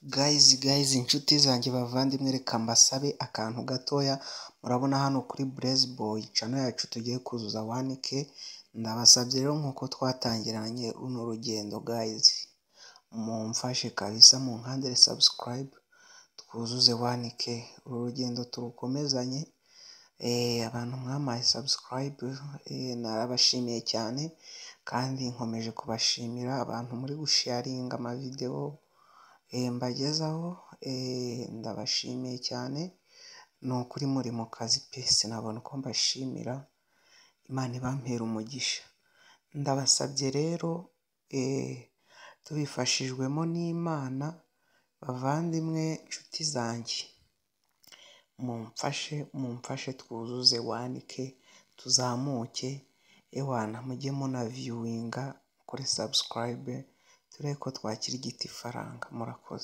Guys inshuti zanjye bavandimwe reka mbasabe akantu gatoya, murabona hano kuri Blaze Boy channel yacu tugiye kuzuza 1k. Ndabasabye rero nkuko twatangiranye runo rugendo guys, mumfashe kabisa mu nkandire subscribe twuzuze 1k. Uru rugendo turukomezanye, abantu mwamaye subscribe narabashimiye cyane, kandi nkomeje kubashimira abantu muri gusharinga ama video mbagezaho, ndabashimiye cyane, ni ukuri muri mu kazi pe sinabona uko mbashimira, Imana ibampera umugisha. Ndabasabye rero tubifashijwemo n'Imana, bavandimwe nshuti zanjye, mumfashe twuzuze 1k tuzamuke, ewana mujye muna viewinga kuri subscribe tureko twakira igiti faranga. Murakoze.